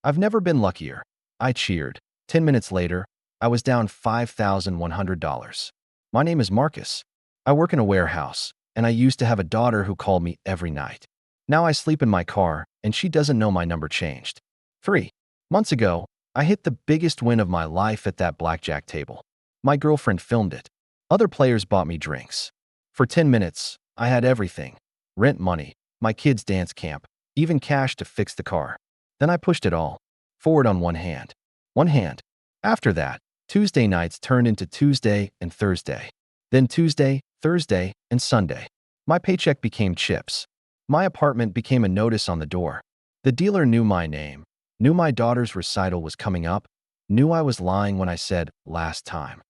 I've never been luckier. I cheered. 10 minutes later, I was down $5,100. My name is Marcus. I work in a warehouse, and I used to have a daughter who called me every night. Now I sleep in my car, and she doesn't know my number changed. 3 months ago, I hit the biggest win of my life at that blackjack table. My girlfriend filmed it. Other players bought me drinks. For 10 minutes, I had everything. Rent money, my kids' dance camp, even cash to fix the car. Then I pushed it all forward on one hand. One hand. After that, Tuesday nights turned into Tuesday and Thursday. Then Tuesday, Thursday, and Sunday. My paycheck became chips. My apartment became a notice on the door. The dealer knew my name, knew my daughter's recital was coming up, knew I was lying when I said last time.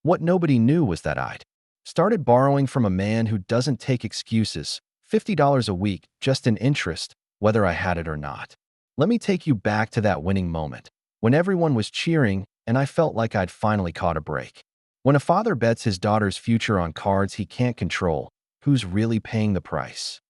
What nobody knew was that I'd started borrowing from a man who doesn't take excuses, $50 a week just in interest, whether I had it or not. Let me take you back to that winning moment, when everyone was cheering and I felt like I'd finally caught a break. When a father bets his daughter's future on cards he can't control, who's really paying the price?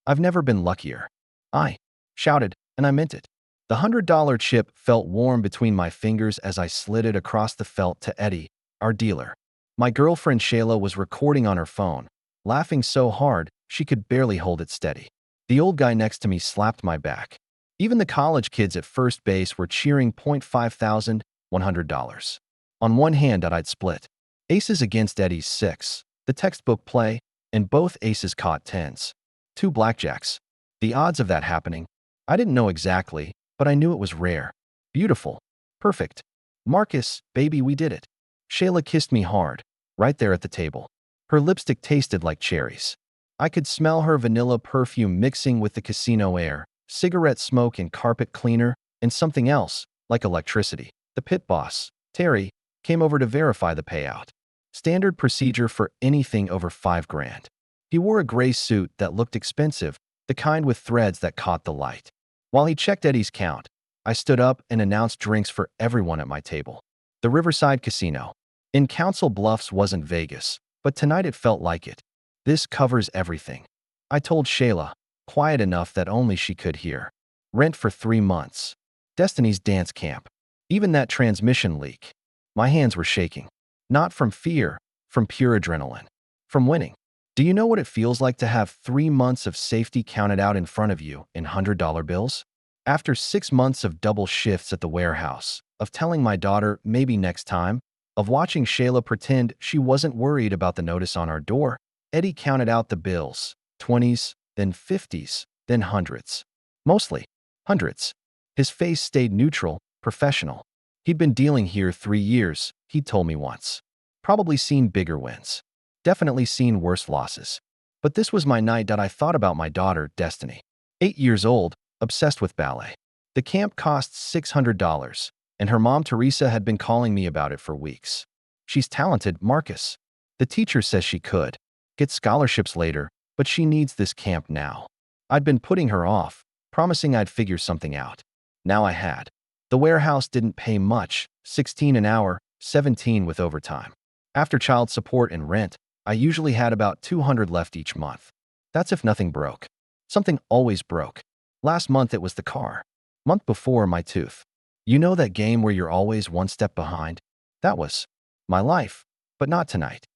I've never been luckier. I shouted, and I meant it. The $100 chip felt warm between my fingers as I slid it across the felt to Eddie, our dealer. My girlfriend Shayla was recording on her phone, laughing so hard she could barely hold it steady. The old guy next to me slapped my back. Even the college kids at first base were cheering $5,100. On one hand I'd split. Aces against Eddie's 6, the textbook play, and both aces caught 10s. 2 blackjacks. The odds of that happening, I didn't know exactly, but I knew it was rare. Beautiful. Perfect. Marcus, baby, we did it. Shayla kissed me hard, right there at the table. Her lipstick tasted like cherries. I could smell her vanilla perfume mixing with the casino air, cigarette smoke and carpet cleaner, and something else, like electricity. The pit boss, Terry, came over to verify the payout. Standard procedure for anything over $5,000. He wore a gray suit that looked expensive, the kind with threads that caught the light. While he checked Eddie's count, I stood up and announced drinks for everyone at my table. The Riverside Casino. In Council Bluffs wasn't Vegas, but tonight it felt like it. This covers everything. I told Shayla, quiet enough that only she could hear. Rent for 3 months. Destiny's dance camp. Even that transmission leak. My hands were shaking. Not from fear, from pure adrenaline. From winning. Do you know what it feels like to have 3 months of safety counted out in front of you in $100 bills? After 6 months of double shifts at the warehouse, of telling my daughter maybe next time, of watching Shayla pretend she wasn't worried about the notice on our door, Eddie counted out the bills, 20s, then 50s, then hundreds. Mostly hundreds. His face stayed neutral, professional. He'd been dealing here 3 years, he'd told me once. Probably seen bigger wins. Definitely seen worse losses. But this was my night that I thought about my daughter, Destiny. 8 years old, obsessed with ballet. The camp cost $600, and her mom Teresa had been calling me about it for weeks. She's talented, Marcus. The teacher says she could get scholarships later, but she needs this camp now. I'd been putting her off, promising I'd figure something out. Now I had. The warehouse didn't pay much, $16 an hour, $17 with overtime. After child support and rent, I usually had about $200 left each month. That's if nothing broke. Something always broke. Last month it was the car. Month before, my tooth. You know that game where you're always one step behind? That was my life, but not tonight.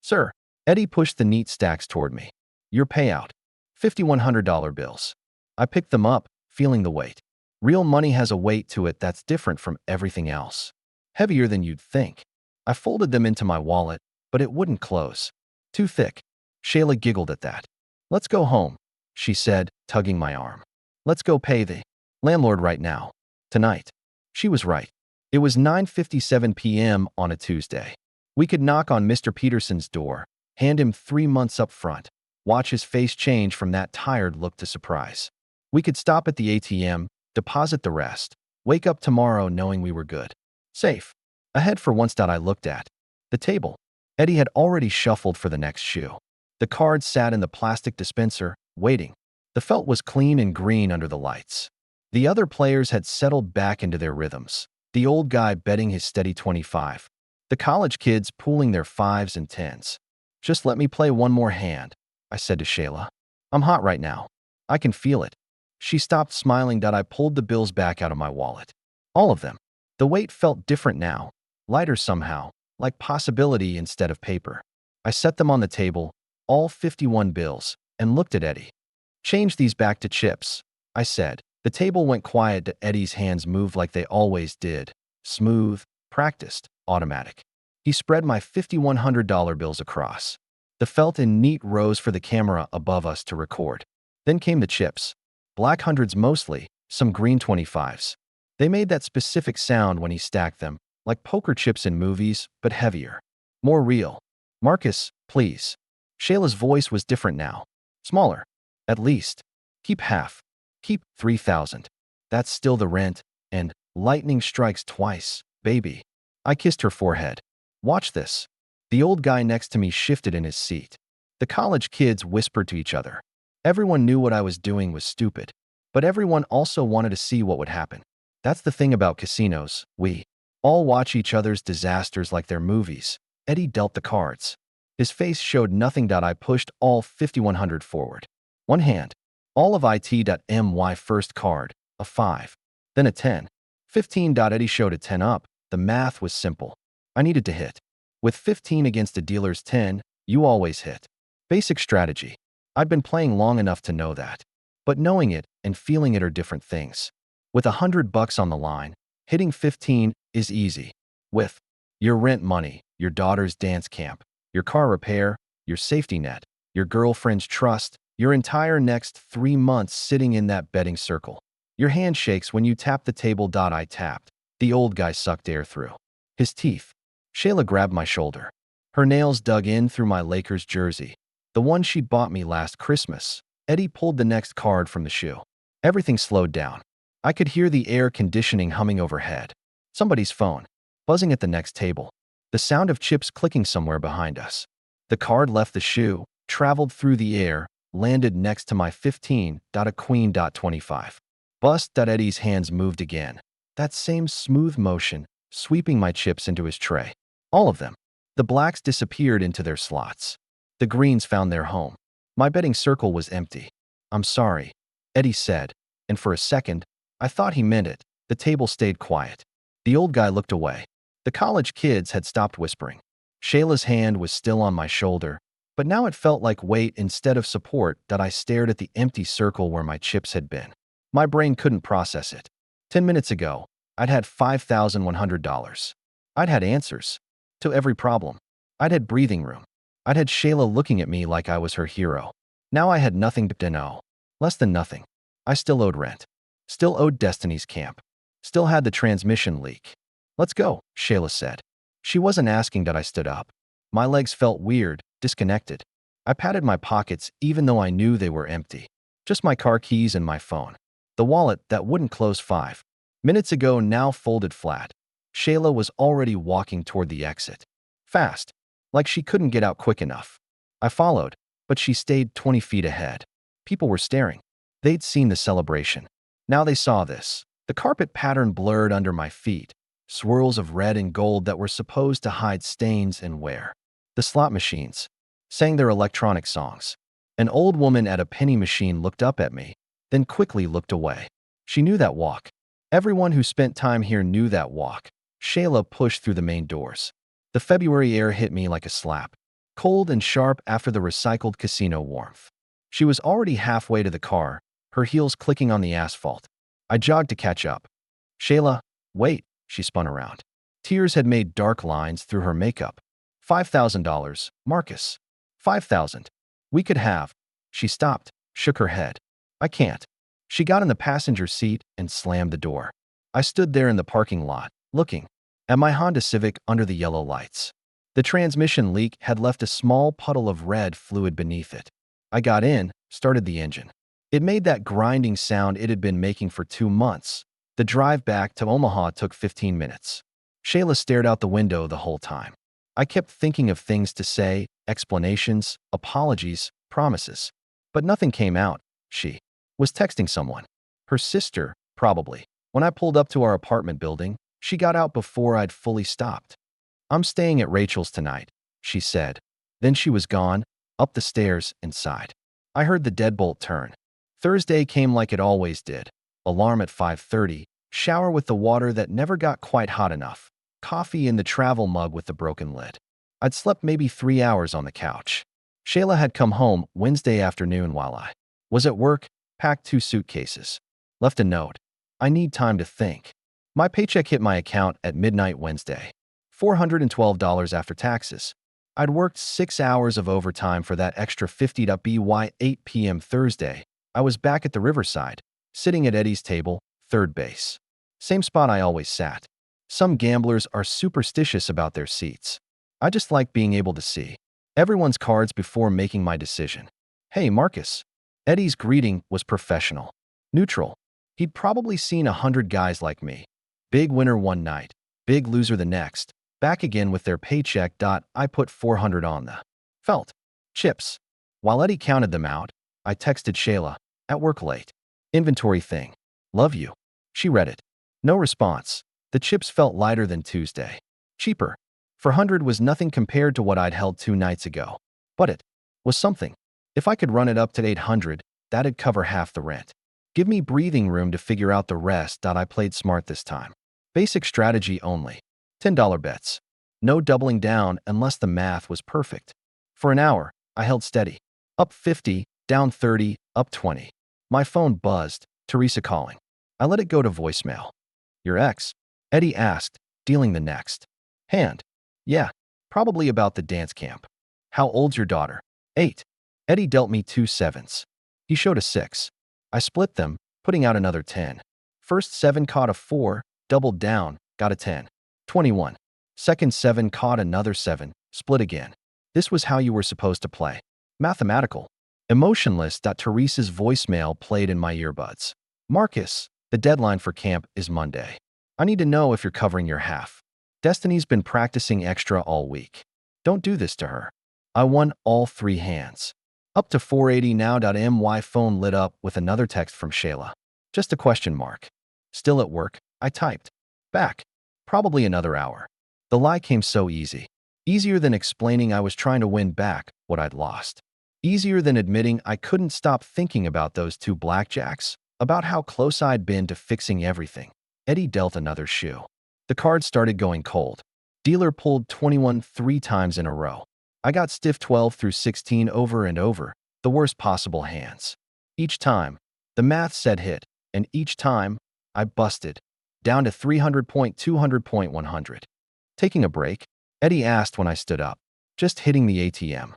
Sir, Eddie pushed the neat stacks toward me. Your payout. $5,100 bills. I picked them up, feeling the weight. Real money has a weight to it that's different from everything else. Heavier than you'd think. I folded them into my wallet, but it wouldn't close. Too thick. Shayla giggled at that. Let's go home, she said, tugging my arm. Let's go pay the landlord right now. Tonight. She was right. It was 9:57 p.m. on a Tuesday. We could knock on Mr. Peterson's door, hand him 3 months up front, watch his face change from that tired look to surprise. We could stop at the ATM, deposit the rest, wake up tomorrow knowing we were good. Safe. Ahead for once. I looked at the table. Eddie had already shuffled for the next shoe. The cards sat in the plastic dispenser, waiting. The felt was clean and green under the lights. The other players had settled back into their rhythms. The old guy betting his steady 25. The college kids pooling their 5s and 10s. Just let me play one more hand, I said to Shayla. I'm hot right now. I can feel it. She stopped smiling. I pulled the bills back out of my wallet. All of them. The weight felt different now, lighter somehow, like possibility instead of paper. I set them on the table, all 51 bills, and looked at Eddie. Change these back to chips, I said. The table went quiet. Eddie's hands moved like they always did. Smooth, practiced, automatic. He spread my $5,100 bills across. The felt in neat rows for the camera above us to record. Then came the chips. Black hundreds mostly, some green 25s. They made that specific sound when he stacked them, like poker chips in movies, but heavier. More real. Marcus, please. Shayla's voice was different now. Smaller. At least. Keep half. Keep 3,000. That's still the rent, and lightning strikes twice, baby. I kissed her forehead. Watch this. The old guy next to me shifted in his seat. The college kids whispered to each other. Everyone knew what I was doing was stupid, but everyone also wanted to see what would happen. That's the thing about casinos. We all watch each other's disasters like they're movies. Eddie dealt the cards. His face showed nothing. I pushed all 5,100 forward. One hand. All of it.my first card, a 5. Then a 10. 15. Eddie showed a 10 up. The math was simple. I needed to hit. With 15 against a dealer's 10, you always hit. Basic strategy. I'd been playing long enough to know that. But knowing it and feeling it are different things. With $100 on the line, hitting 15 is easy. With your rent money, your daughter's dance camp, your car repair, your safety net, your girlfriend's trust, your entire next 3 months sitting in that betting circle. Your hand shakes when you tap the table. I tapped. The old guy sucked air through his teeth. Shayla grabbed my shoulder. Her nails dug in through my Lakers jersey, the one she bought me last Christmas. Eddie pulled the next card from the shoe. Everything slowed down. I could hear the air conditioning humming overhead. Somebody's phone, buzzing at the next table. The sound of chips clicking somewhere behind us. The card left the shoe, traveled through the air, landed next to my 15. A queen. 25. Bust. Eddie's hands moved again. That same smooth motion, sweeping my chips into his tray. All of them. The blacks disappeared into their slots. The greens found their home. My betting circle was empty. I'm sorry, Eddie said, and for a second, I thought he meant it. The table stayed quiet. The old guy looked away. The college kids had stopped whispering. Shayla's hand was still on my shoulder, but now it felt like weight instead of support. I stared at the empty circle where my chips had been. My brain couldn't process it. 10 minutes ago, I'd had $5,100. I'd had answers to every problem. I'd had breathing room. I'd had Shayla looking at me like I was her hero. Now I had nothing to know. Less than nothing. I still owed rent. Still owed Destiny's camp. Still had the transmission leak. Let's go, Shayla said. She wasn't asking. I stood up. My legs felt weird, disconnected. I patted my pockets even though I knew they were empty. Just my car keys and my phone. The wallet that wouldn't close 5 minutes ago now folded flat. Shayla was already walking toward the exit. Fast. Like she couldn't get out quick enough. I followed, but she stayed 20 feet ahead. People were staring. They'd seen the celebration. Now they saw this. The carpet pattern blurred under my feet. Swirls of red and gold that were supposed to hide stains and wear. The slot machines sang their electronic songs. An old woman at a penny machine looked up at me, then quickly looked away. She knew that walk. Everyone who spent time here knew that walk. Shayla pushed through the main doors. The February air hit me like a slap, cold and sharp after the recycled casino warmth. She was already halfway to the car, her heels clicking on the asphalt. I jogged to catch up. Shayla, wait, she spun around. Tears had made dark lines through her makeup. $5,000, Marcus. 5,000. We could have. She stopped, shook her head. I can't. She got in the passenger seat and slammed the door. I stood there in the parking lot, looking at my Honda Civic under the yellow lights. The transmission leak had left a small puddle of red fluid beneath it. I got in, started the engine. It made that grinding sound it had been making for 2 months. The drive back to Omaha took 15 minutes. Shayla stared out the window the whole time. I kept thinking of things to say, explanations, apologies, promises. But nothing came out. She was texting someone. Her sister, probably. When I pulled up to our apartment building, she got out before I'd fully stopped. I'm staying at Rachel's tonight, she said. Then she was gone, up the stairs, inside. I heard the deadbolt turn. Thursday came like it always did. Alarm at 5:30, shower with the water that never got quite hot enough, coffee in the travel mug with the broken lid. I'd slept maybe 3 hours on the couch. Shayla had come home Wednesday afternoon while I was at work, packed 2 suitcases. Left a note. I need time to think. My paycheck hit my account at midnight Wednesday. $412 after taxes. I'd worked 6 hours of overtime for that extra 50 by 8 p.m. Thursday. I was back at the Riverside, sitting at Eddie's table, third base. Same spot I always sat. Some gamblers are superstitious about their seats. I just like being able to see everyone's cards before making my decision. Hey, Marcus. Eddie's greeting was professional. Neutral. He'd probably seen 100 guys like me. Big winner one night, big loser the next. Back again with their paycheck. I put 400 on the felt chips. While Eddie counted them out, I texted Shayla, at work late. Inventory thing. Love you. She read it. No response. The chips felt lighter than Tuesday. Cheaper. 400 was nothing compared to what I'd held 2 nights ago. But it was something. If I could run it up to 800, that'd cover half the rent. Give me breathing room to figure out the rest. I played smart this time. Basic strategy only. $10 bets. No doubling down unless the math was perfect. For an hour, I held steady. Up 50, down 30, up 20. My phone buzzed. Teresa calling. I let it go to voicemail. Your ex? Eddie asked, dealing the next hand. Yeah, probably about the dance camp. How old's your daughter? 8. Eddie dealt me 2 sevens. He showed a 6. I split them, putting out another 10. First 7 caught a 4, doubled down, got a 10. 21. Second 7 caught another 7, split again. This was how you were supposed to play. Mathematical. Emotionless. Teresa's voicemail played in my earbuds. Marcus, the deadline for camp is Monday. I need to know if you're covering your half. Destiny's been practicing extra all week. Don't do this to her. I won all 3 hands. Up to 480 now. My phone lit up with another text from Shayla. Just a question mark. Still at work, I typed. Back. Probably another hour. The lie came so easy. Easier than explaining I was trying to win back what I'd lost. Easier than admitting I couldn't stop thinking about those 2 blackjacks, about how close I'd been to fixing everything. Eddie dealt another shoe. The cards started going cold. Dealer pulled 21 3 times in a row. I got stiff 12 through 16 over and over, the worst possible hands. Each time, the math said hit, and each time, I busted. Down to 300 point, 200 point, 100. Taking a break, Eddie asked when I stood up. Just hitting the ATM.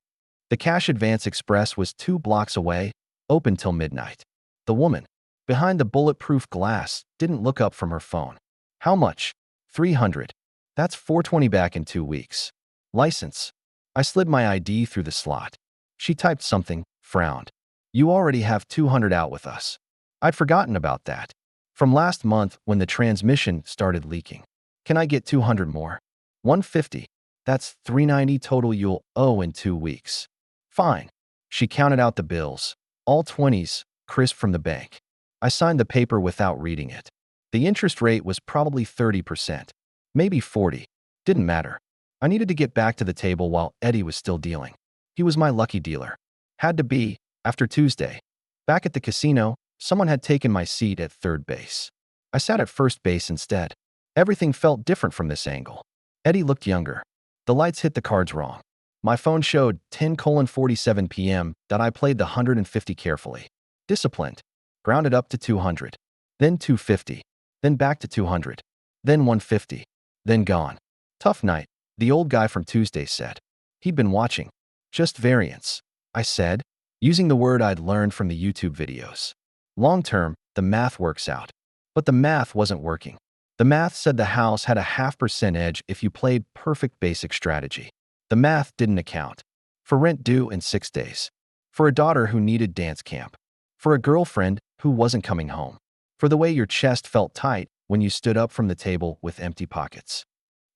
The Cash Advance Express was 2 blocks away, open till midnight. The woman, behind the bulletproof glass, didn't look up from her phone. How much? 300. That's 420 back in 2 weeks. License. I slid my ID through the slot. She typed something, frowned. You already have 200 out with us. I'd forgotten about that. From last month when the transmission started leaking. Can I get 200 more? 150. That's 390 total you'll owe in 2 weeks. Fine. She counted out the bills. All 20s, crisp from the bank. I signed the paper without reading it. The interest rate was probably 30%. Maybe 40. Didn't matter. I needed to get back to the table while Eddie was still dealing. He was my lucky dealer. Had to be, after Tuesday. Back at the casino, someone had taken my seat at third base. I sat at first base instead. Everything felt different from this angle. Eddie looked younger. The lights hit the cards wrong. My phone showed 10:47 p.m. I played the 150 carefully. Disciplined. Grounded up to 200. Then 250. Then back to 200. Then 150. Then gone. Tough night, the old guy from Tuesday said. He'd been watching. Just variance, I said, using the word I'd learned from the YouTube videos. Long term, the math works out. But the math wasn't working. The math said the house had a 0.5% edge if you played perfect basic strategy. The math didn't account. For rent due in 6 days. For a daughter who needed dance camp. For a girlfriend who wasn't coming home. For the way your chest felt tight when you stood up from the table with empty pockets.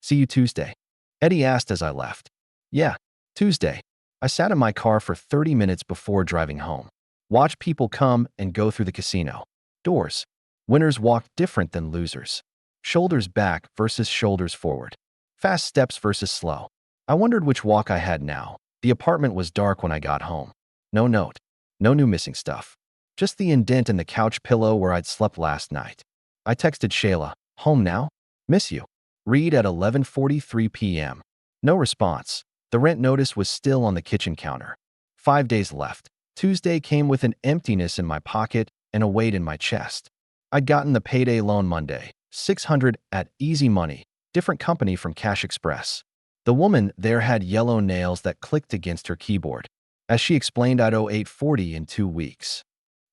See you Tuesday? Eddie asked as I left. Yeah, Tuesday. I sat in my car for 30 minutes before driving home. Watched people come and go through the casino. Doors. Winners walked different than losers. Shoulders back versus shoulders forward. Fast steps versus slow. I wondered which walk I had now. The apartment was dark when I got home. No note. No new missing stuff. Just the indent in the couch pillow where I'd slept last night. I texted Shayla, home now? Miss you. Read at 11:43 p.m. No response. The rent notice was still on the kitchen counter. 5 days left. Tuesday came with an emptiness in my pocket and a weight in my chest. I'd gotten the payday loan Monday, 600 at Easy Money, different company from Cash Express. The woman there had yellow nails that clicked against her keyboard. As she explained, I'd owe 840 in 2 weeks.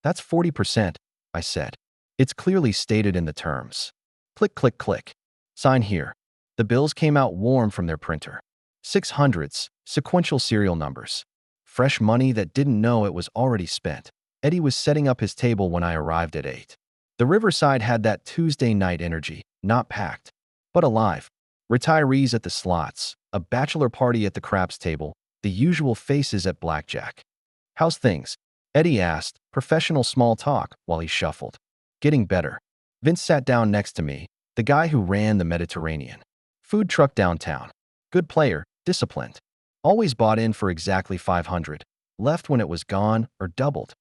That's 40%, I said. It's clearly stated in the terms. Click, click, click. Sign here. The bills came out warm from their printer. 600s, sequential serial numbers. Fresh money that didn't know it was already spent. Eddie was setting up his table when I arrived at 8. The Riverside had that Tuesday night energy, not packed, but alive. Retirees at the slots, a bachelor party at the craps table, the usual faces at blackjack. How's things? Eddie asked, professional small talk while he shuffled. Getting better. Vince sat down next to me, the guy who ran the Mediterranean food truck downtown. Good player, disciplined. Always bought in for exactly 500. Left when it was gone or doubled.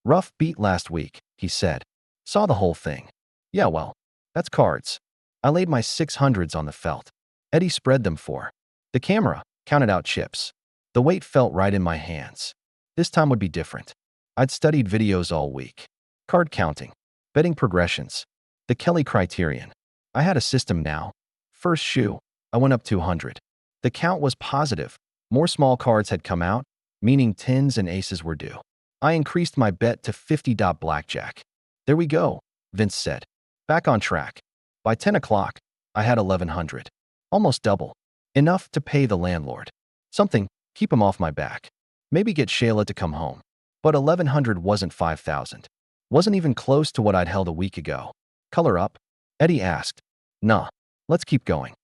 Rough beat last week, he said. Saw the whole thing. Yeah, well, that's cards. I laid my 600s on the felt. Eddie spread them for the camera, counted out chips. The weight felt right in my hands. This time would be different. I'd studied videos all week. Card counting, betting progressions, the Kelly criterion. I had a system now. First shoe, I went up 200. The count was positive. More small cards had come out, meaning tens and aces were due. I increased my bet to 50. Blackjack. There we go, Vince said. Back on track. By 10 o'clock, I had 1100. Almost double. Enough to pay the landlord. Something, keep him off my back. Maybe get Shayla to come home. But 1100 wasn't 5000. Wasn't even close to what I'd held a week ago. Color up? Eddie asked. Nah, let's keep going.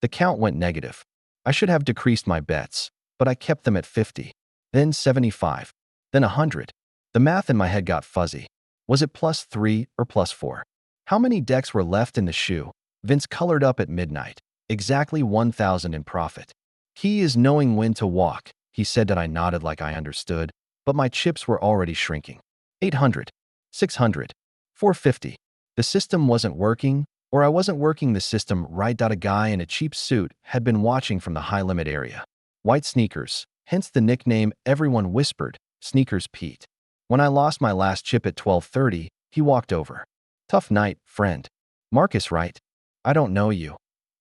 The count went negative. I should have decreased my bets, but I kept them at 50, then 75, then 100. The math in my head got fuzzy. Was it +3 or +4? How many decks were left in the shoe? Vince colored up at midnight. Exactly 1,000 in profit. Key is knowing when to walk, he said. That I nodded like I understood, but my chips were already shrinking. 800, 600, 450. The system wasn't working, or I wasn't working the system right. A guy in a cheap suit had been watching from the high-limit area. White sneakers, hence the nickname everyone whispered, Sneakers Pete. When I lost my last chip at 12:30, he walked over. Tough night, friend. Marcus, right? I don't know you,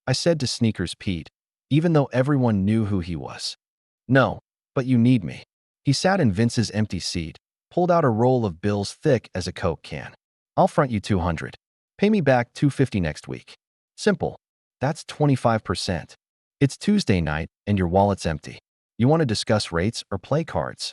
I said to Sneakers Pete, even though everyone knew who he was. No, but you need me. He sat in Vince's empty seat, pulled out a roll of bills thick as a Coke can. I'll front you 200. Pay me back 250 next week. Simple. That's 25%. It's Tuesday night and your wallet's empty. You want to discuss rates or play cards?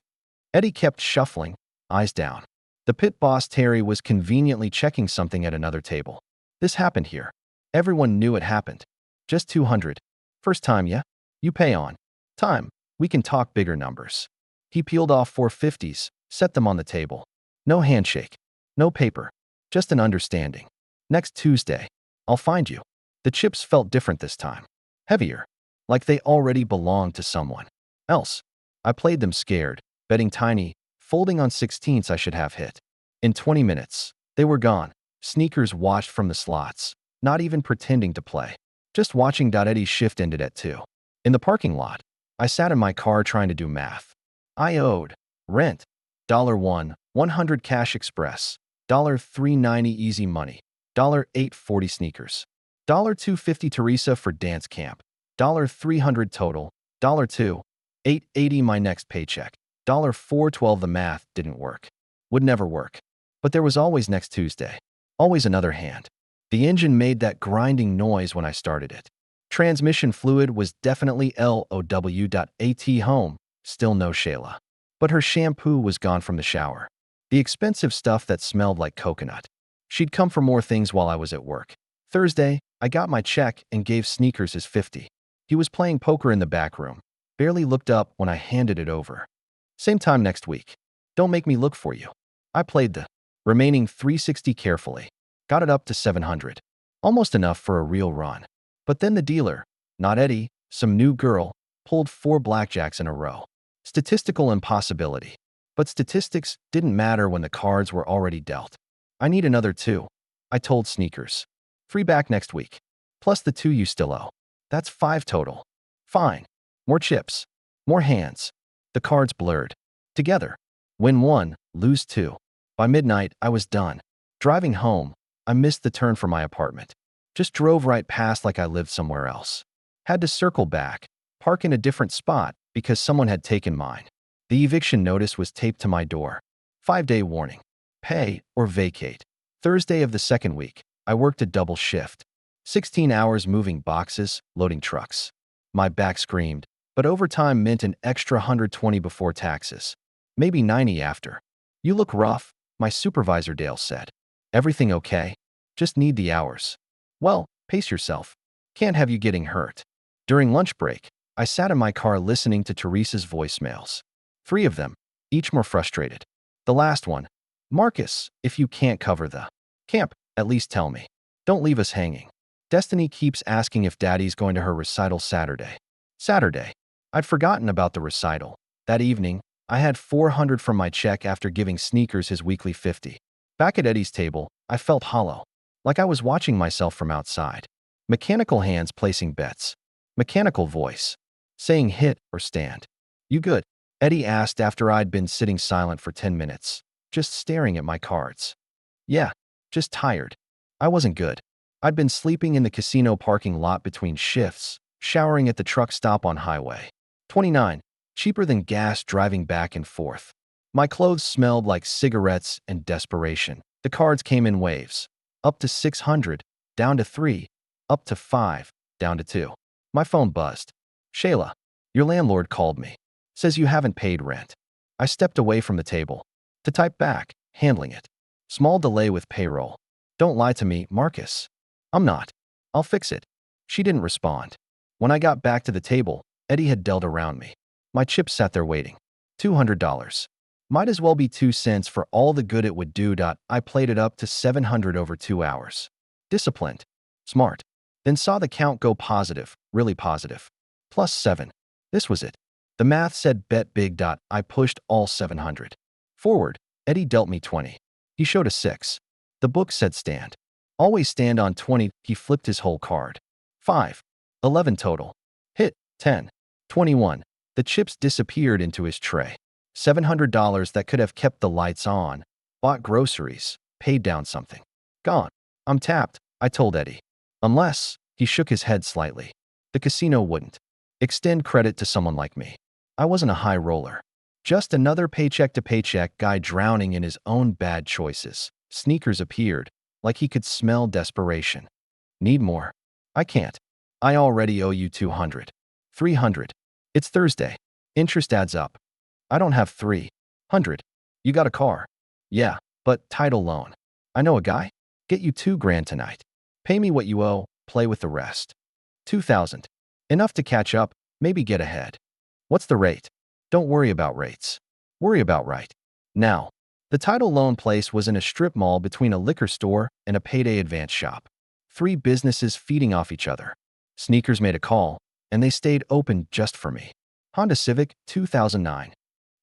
Eddie kept shuffling, eyes down. The pit boss Terry was conveniently checking something at another table. This happened here. Everyone knew it happened. Just 200. First time, yeah? You pay on time. We can talk bigger numbers. He peeled off 450s, set them on the table. No handshake. No paper. Just an understanding. Next Tuesday, I'll find you. The chips felt different this time. Heavier. Like they already belonged to someone else. I played them scared, betting tiny, folding on 16ths I should have hit. In 20 minutes, they were gone. Sneakers watched from the slots, not even pretending to play. Just watching. Eddie's shift ended at 2. In the parking lot, I sat in my car trying to do math. I owed rent, $1, 100 Cash Express, $3.90 Easy Money, $8.40 Sneakers, $2.50 Teresa for dance camp, $300 total, $2, $8.80 my next paycheck, $4.12. The math didn't work. Would never work. But there was always next Tuesday. Always another hand. The engine made that grinding noise when I started it. Transmission fluid was definitely LOW.AT home, still no Shayla. But her shampoo was gone from the shower. The expensive stuff that smelled like coconut. She'd come for more things while I was at work. Thursday, I got my check and gave Sneakers his 50. He was playing poker in the back room. Barely looked up when I handed it over. Same time next week. Don't make me look for you. I played the remaining 360 carefully. Got it up to 700. Almost enough for a real run. But then the dealer, not Eddie, some new girl, pulled 4 blackjacks in a row. Statistical impossibility. But statistics didn't matter when the cards were already dealt. I need another 2. I told Sneakers. Free back next week. Plus the 2 you still owe. That's 5 total. Fine. More chips. More hands. The cards blurred. Together. Win 1, lose 2. By midnight, I was done. Driving home, I missed the turn for my apartment. Just drove right past like I lived somewhere else. Had to circle back, park in a different spot because someone had taken mine. The eviction notice was taped to my door. 5-day warning. Pay or vacate. Thursday of the second week, I worked a double shift. 16 hours moving boxes, loading trucks. My back screamed, but overtime meant an extra 120 before taxes. Maybe 90 after. You look rough, my supervisor Dale said. Everything okay? Just need the hours. Well, pace yourself. Can't have you getting hurt. During lunch break, I sat in my car listening to Teresa's voicemails. 3 of them, each more frustrated. The last one, Marcus, if you can't cover the camp, at least tell me. Don't leave us hanging. Destiny keeps asking if Daddy's going to her recital Saturday. Saturday. I'd forgotten about the recital. That evening, I had $400 from my check after giving Sneakers his weekly 50. Back at Eddie's table, I felt hollow, like I was watching myself from outside. Mechanical hands placing bets. Mechanical voice, saying hit or stand. You good? Eddie asked after I'd been sitting silent for 10 minutes, just staring at my cards. Yeah, just tired. I wasn't good. I'd been sleeping in the casino parking lot between shifts, showering at the truck stop on Highway 29, cheaper than gas driving back and forth. My clothes smelled like cigarettes and desperation. The cards came in waves. Up to 600, down to 3, up to 5, down to 2. My phone buzzed. Shayla, your landlord called me. Says you haven't paid rent. I stepped away from the table. To type back, handling it. Small delay with payroll. Don't lie to me, Marcus. I'm not. I'll fix it. She didn't respond. When I got back to the table, Eddie had dealt around me. My chips sat there waiting. $200. Might as well be 2 cents for all the good it would do. I played it up to 700 over 2 hours. Disciplined. Smart. Then saw the count go positive, really positive. Plus 7. This was it. The math said bet big. I pushed all 700. Forward. Eddie dealt me 20. He showed a 6. The book said stand. Always stand on 20. He flipped his whole card. 5. 11 total. Hit. 10. 21. The chips disappeared into his tray. $700 that could have kept the lights on, bought groceries, paid down something. Gone. I'm tapped, I told Eddie. Unless, he shook his head slightly. The casino wouldn't extend credit to someone like me. I wasn't a high roller. Just another paycheck to paycheck guy drowning in his own bad choices. Sneakers appeared, like he could smell desperation. Need more? I can't. I already owe you 200. 300. It's Thursday. Interest adds up. I don't have 300. You got a car? Yeah, but title loan. I know a guy. Get you $2,000 tonight. Pay me what you owe, play with the rest. 2,000. Enough to catch up, maybe get ahead. What's the rate? Don't worry about rates. Worry about right. Now, the title loan place was in a strip mall between a liquor store and a payday advance shop. 3 businesses feeding off each other. Sneakers made a call, and they stayed open just for me. Honda Civic, 2009.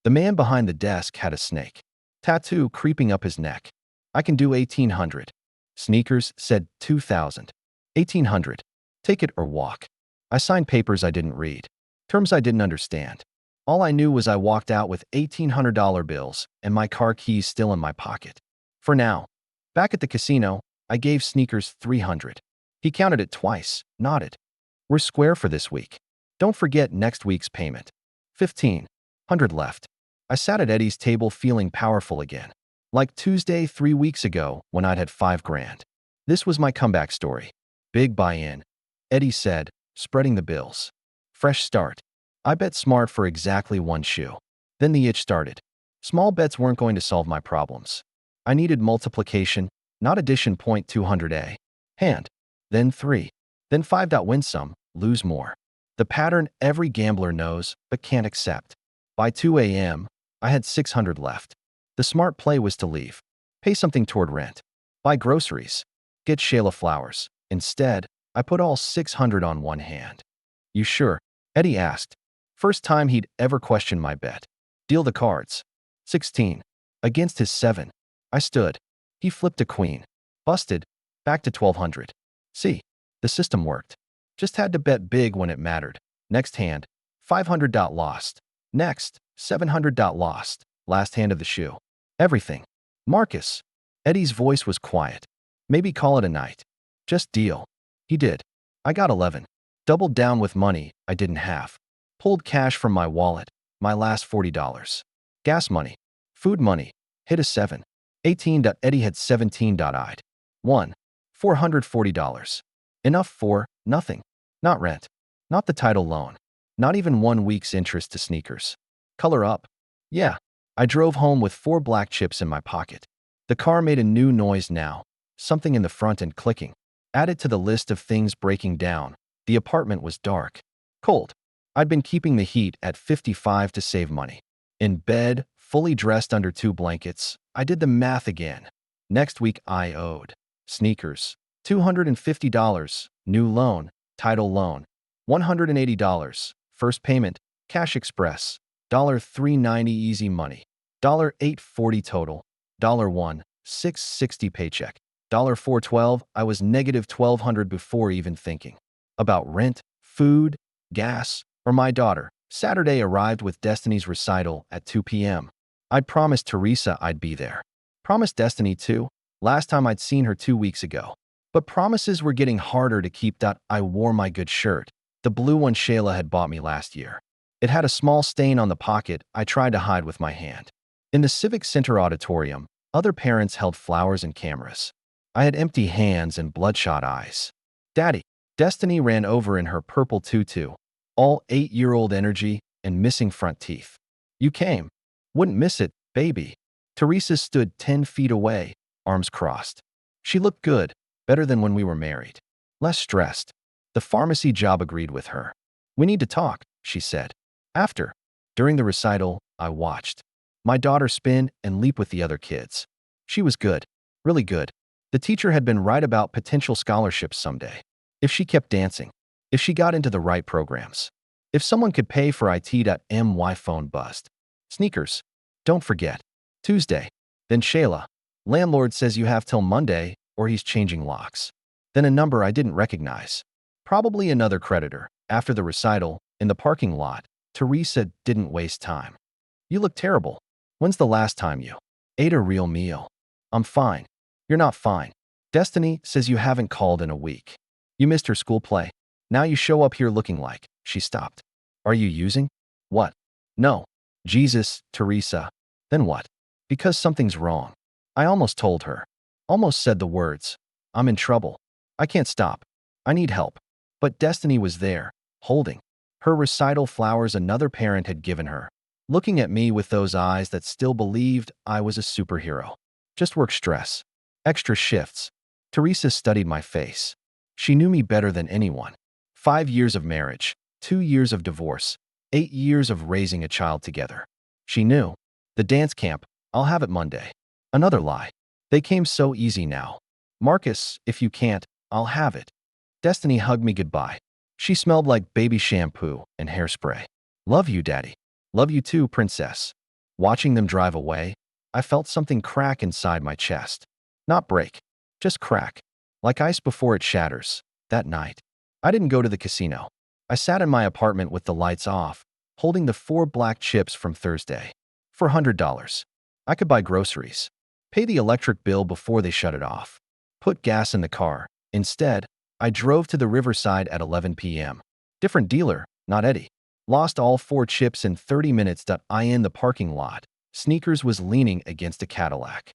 The man behind the desk had a snake tattoo creeping up his neck. I can do 1,800. Sneakers said 2,000. 1,800. Take it or walk. I signed papers I didn't read. Terms I didn't understand. All I knew was I walked out with $1,800 bills and my car keys still in my pocket. For now. Back at the casino, I gave Sneakers 300. He counted it twice, nodded. We're square for this week. Don't forget next week's payment. 1,500 left. I sat at Eddie's table feeling powerful again. Like Tuesday 3 weeks ago when I'd had $5,000. This was my comeback story. Big buy-in. Eddie said, spreading the bills. Fresh start. I bet smart for exactly 1 shoe. Then the itch started. Small bets weren't going to solve my problems. I needed multiplication, not addition. 200 hand. Then 3. Then 5. Win some, lose more. The pattern every gambler knows but can't accept. By 2 a.m., I had 600 left. The smart play was to leave. Pay something toward rent. Buy groceries. Get Shayla flowers. Instead, I put all 600 on one hand. You sure? Eddie asked. First time he'd ever questioned my bet. Deal the cards. 16. Against his 7. I stood. He flipped a queen. Busted, Back to 1200. See, the system worked. Just had to bet big when it mattered. Next hand, 500 lost. Next, 700 lost. Last hand of the shoe. Everything. Marcus. Eddie's voice was quiet. Maybe call it a night. Just deal. He did. I got 11. Doubled down with money I didn't have. Pulled cash from my wallet. My last $40. Gas money. Food money. Hit a 7. 18. Eddie had 17. I'd won. $440. Enough for nothing. Not rent. Not the title loan. Not even 1 week's interest to sneakers. Color up. Yeah. I drove home with 4 black chips in my pocket. The car made a new noise now. Something in the front end clicking. Added to the list of things breaking down. The apartment was dark. Cold. I'd been keeping the heat at 55 to save money. In bed, fully dressed under 2 blankets, I did the math again. Next week I owed. Sneakers. $250. New loan. Title loan. $180. First payment. Cash Express. $390 easy money. $840 total. $1 $660 paycheck. $412. I was negative $1,200 before even thinking about rent, food, gas, or my daughter. Saturday arrived with Destiny's recital at 2 p.m. I'd promised Teresa I'd be there. Promised Destiny too. Last time I'd seen her 2 weeks ago. But promises were getting harder to keep. I wore my good shirt, the blue one Shayla had bought me last year. It had a small stain on the pocket I tried to hide with my hand. In the Civic Center auditorium, other parents held flowers and cameras. I had empty hands and bloodshot eyes. Daddy. Destiny ran over in her purple tutu, all 8-year-old energy and missing front teeth. You came. Wouldn't miss it, baby. Teresa stood 10 feet away, arms crossed. She looked good, better than when we were married. Less stressed. The pharmacy job agreed with her. We need to talk, she said. After. During the recital, I watched my daughter spin and leap with the other kids. She was good, really good. The teacher had been right about potential scholarships someday. If she kept dancing. If she got into the right programs. If someone could pay for it.my phone buzzed. Sneakers. Don't forget. Tuesday. Then Shayla. Landlord says you have till Monday or he's changing locks. Then a number I didn't recognize. Probably another creditor. After the recital, in the parking lot, Teresa didn't waste time. You look terrible. When's the last time you ate a real meal? I'm fine. You're not fine. Destiny says you haven't called in a week. You missed her school play. Now you show up here looking like. She stopped. Are you using? What? No. Jesus, Teresa. Then what? Because something's wrong. I almost told her. Almost said the words. I'm in trouble. I can't stop. I need help. But Destiny was there, holding her recital flowers another parent had given her, looking at me with those eyes that still believed I was a superhero. Just work stress. Extra shifts. Teresa studied my face. She knew me better than anyone. 5 years of marriage, 2 years of divorce, 8 years of raising a child together. She knew. The dance camp, I'll have it Monday. Another lie. They came so easy now. Marcus, if you can't, I'll have it. Destiny hugged me goodbye. She smelled like baby shampoo and hairspray. Love you, Daddy. Love you too, Princess. Watching them drive away, I felt something crack inside my chest. Not break, just crack. Like ice before it shatters. That night, I didn't go to the casino. I sat in my apartment with the lights off, holding the 4 black chips from Thursday. For $100. I could buy groceries. Pay the electric bill before they shut it off. Put gas in the car. Instead, I drove to the Riverside at 11 p.m. Different dealer, not Eddie. Lost all 4 chips in 30 minutes. I in the parking lot. Sneakers was leaning against a Cadillac.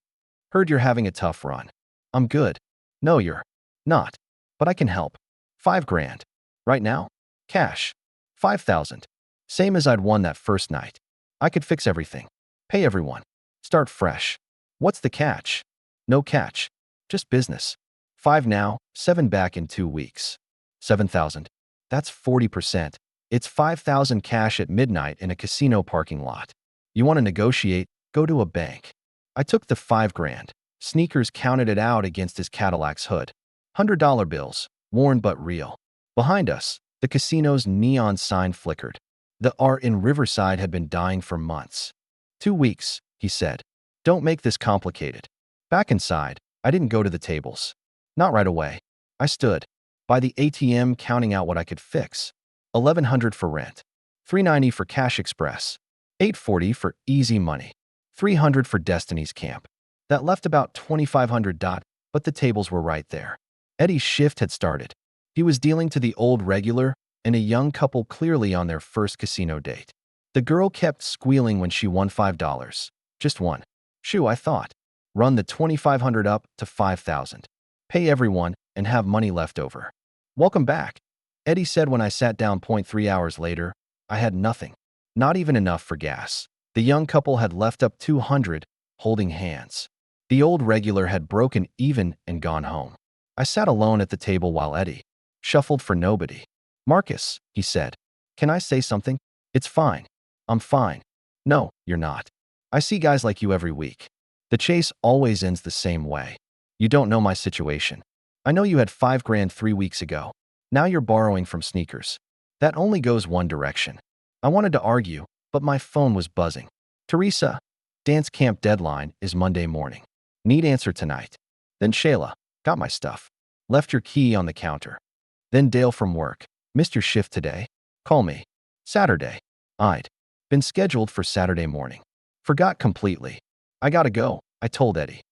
Heard you're having a tough run. I'm good. No, you're not. But I can help. $5,000. Right now? Cash. 5,000. Same as I'd won that first night. I could fix everything. Pay everyone. Start fresh. What's the catch? No catch. Just business. 5 now, 7 back in 2 weeks. 7,000. That's 40%. It's 5,000 cash at midnight in a casino parking lot. You want to negotiate? Go to a bank. I took the $5,000. Sneakers counted it out against his Cadillac's hood. $100 bills, worn but real. Behind us, the casino's neon sign flickered. The art in Riverside had been dying for months. 2 weeks, he said. Don't make this complicated. Back inside, I didn't go to the tables. Not right away. I stood by the ATM counting out what I could fix. 1100 for rent, 390 for Cash Express, 840 for easy money, 300 for Destiny's Camp. That left about 2500 but the tables were right there. Eddie's shift had started. He was dealing to the old regular and a young couple clearly on their first casino date. The girl kept squealing when she won $5. Just one. Shoo, I thought. Run the 2500 up to 5000. Pay everyone and have money left over. Welcome back, Eddie said when I sat down. 3 hours later, I had nothing. Not even enough for gas. The young couple had left up 200, holding hands. The old regular had broken even and gone home. I sat alone at the table while Eddie shuffled for nobody. Marcus, he said, can I say something? It's fine. I'm fine. No, you're not. I see guys like you every week. The chase always ends the same way. You don't know my situation. I know you had $5,000 3 weeks ago. Now you're borrowing from Sneakers. That only goes one direction. I wanted to argue, but my phone was buzzing. Teresa, dance camp deadline is Monday morning. Need answer tonight. Then Shayla, got my stuff. Left your key on the counter. Then Dale from work. Missed your shift today. Call me. Saturday. I'd been scheduled for Saturday morning. Forgot completely. I gotta go, I told Eddie.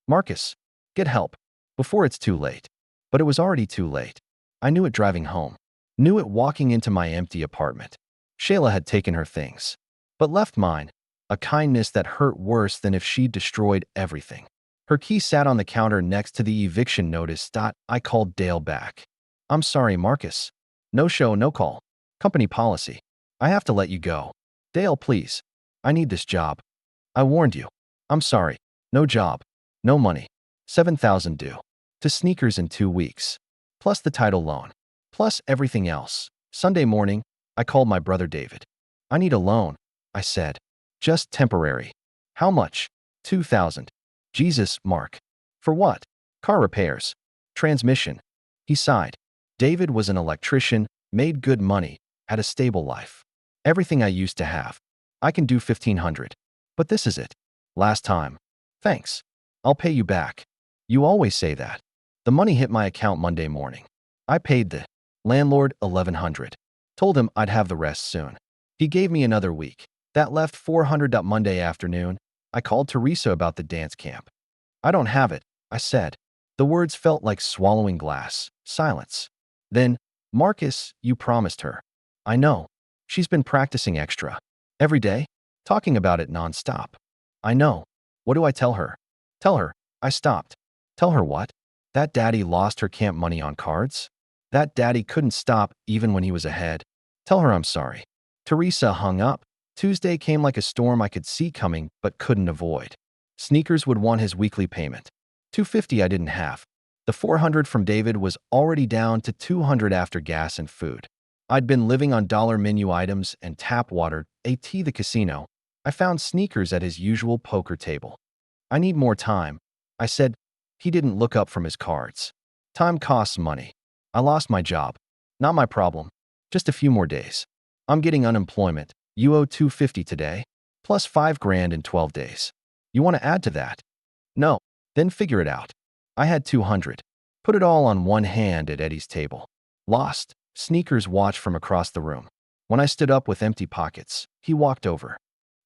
Marcus, get help before it's too late. But it was already too late. I knew it driving home. Knew it walking into my empty apartment. Shayla had taken her things, but left mine, a kindness that hurt worse than if she'd destroyed everything. Her key sat on the counter next to the eviction notice. I called Dale back. I'm sorry, Marcus. No show, no call. Company policy. I have to let you go. Dale, please. I need this job. I warned you. I'm sorry. No job. No money. 7,000 due. To Sneakers in 2 weeks. Plus the title loan. Plus everything else. Sunday morning, I called my brother David. I need a loan, I said. Just temporary. How much? 2,000. Jesus, Mark. For what? Car repairs. Transmission. He sighed. David was an electrician, made good money, had a stable life. Everything I used to have. I can do 1,500. But this is it. Last time. Thanks. I'll pay you back. You always say that. The money hit my account Monday morning. I paid the landlord 1,100. Told him I'd have the rest soon. He gave me another week. That left 400. Monday afternoon, I called Teresa about the dance camp. I don't have it, I said. The words felt like swallowing glass. Silence. Then, Marcus, you promised her. I know. She's been practicing extra. Every day? Talking about it nonstop. I know. What do I tell her? Tell her. I stopped. Tell her what? That daddy lost her camp money on cards? That daddy couldn't stop even when he was ahead? Tell her I'm sorry. Teresa hung up. Tuesday came like a storm I could see coming but couldn't avoid. Sneakers would want his weekly payment. 250 I didn't have. The 400 from David was already down to 200 after gas and food. I'd been living on dollar menu items and tap water. At the casino, I found Sneakers at his usual poker table. I need more time, I said. He didn't look up from his cards. Time costs money. I lost my job. Not my problem. Just a few more days. I'm getting unemployment. You owe 250 today, plus $5,000 in 12 days. You want to add to that? No. Then figure it out. I had 200. Put it all on one hand at Eddie's table. Lost. Sneakers watched from across the room. When I stood up with empty pockets, he walked over.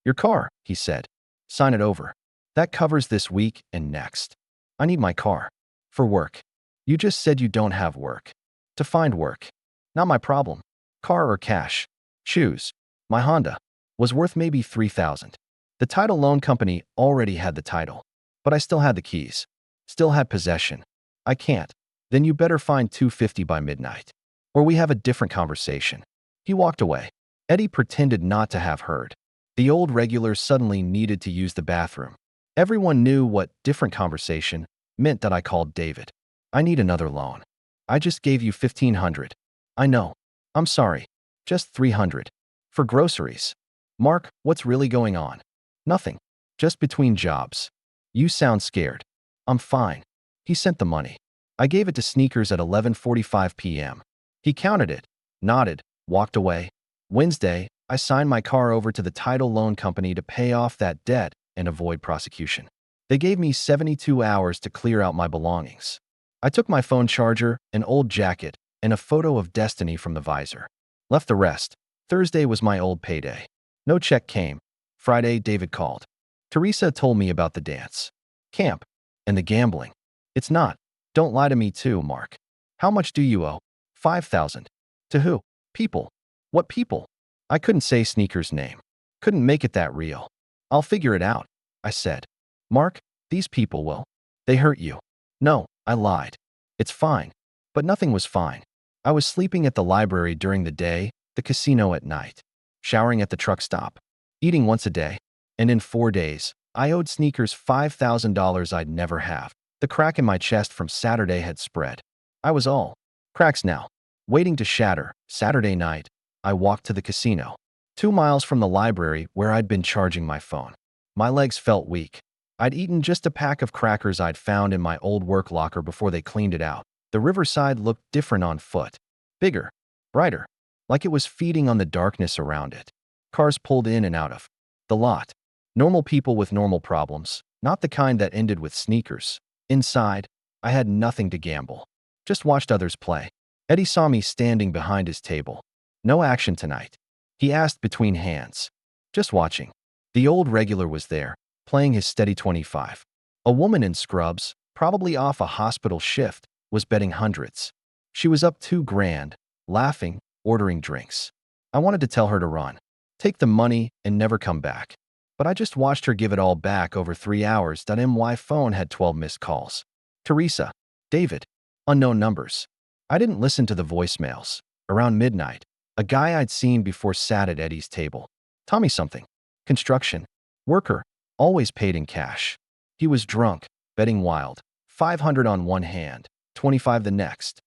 Your car, he said. Sign it over. That covers this week and next. I need my car. For work. You just said you don't have work. To find work. Not my problem. Car or cash. Choose. My Honda was worth maybe 3,000. The title loan company already had the title, but I still had the keys. Still had possession. I can't. Then you better find 250 by midnight. Or we have a different conversation. He walked away. Eddie pretended not to have heard. The old regular suddenly needed to use the bathroom. Everyone knew what different conversation meant. That I called David. I need another loan. I just gave you 1,500. I know. I'm sorry. Just 300. For groceries. Mark, what's really going on? Nothing. Just between jobs. You sound scared. I'm fine. He sent the money. I gave it to Sneakers at 11:45 p.m. He counted it, nodded, walked away. Wednesday, I signed my car over to the title loan company to pay off that debt and avoid prosecution. They gave me 72 hours to clear out my belongings. I took my phone charger, an old jacket, and a photo of Destiny from the visor. Left the rest. Thursday was my old payday. No check came. Friday, David called. Teresa told me about the dance, camp, and the gambling. It's not. Don't lie to me too, Mark. How much do you owe? 5,000. To who? People. What people? I couldn't say Sneaker's name. Couldn't make it that real. I'll figure it out, I said. Mark, these people will. They hurt you. No, I lied. It's fine. But nothing was fine. I was sleeping at the library during the day, the casino at night, showering at the truck stop, eating once a day, and in 4 days, I owed Sneakers $5,000 I'd never have. The crack in my chest from Saturday had spread. I was all cracks now, waiting to shatter. Saturday night, I walked to the casino, 2 miles from the library where I'd been charging my phone. My legs felt weak. I'd eaten just a pack of crackers I'd found in my old work locker before they cleaned it out. The riverside looked different on foot. Bigger, brighter, like it was feeding on the darkness around it. Cars pulled in and out of the lot. Normal people with normal problems, not the kind that ended with Sneakers. Inside, I had nothing to gamble. Just watched others play. Eddie saw me standing behind his table. No action tonight, he asked between hands. Just watching. The old regular was there, playing his steady 25. A woman in scrubs, probably off a hospital shift, was betting hundreds. She was up $2,000, laughing, ordering drinks. I wanted to tell her to run, take the money, and never come back. But I just watched her give it all back over 3 hours. My phone had 12 missed calls. Teresa, David, unknown numbers. I didn't listen to the voicemails. Around midnight, a guy I'd seen before sat at Eddie's table. Tommy something. Construction. Worker. Always paid in cash. He was drunk, betting wild. 500 on one hand, 25 the next.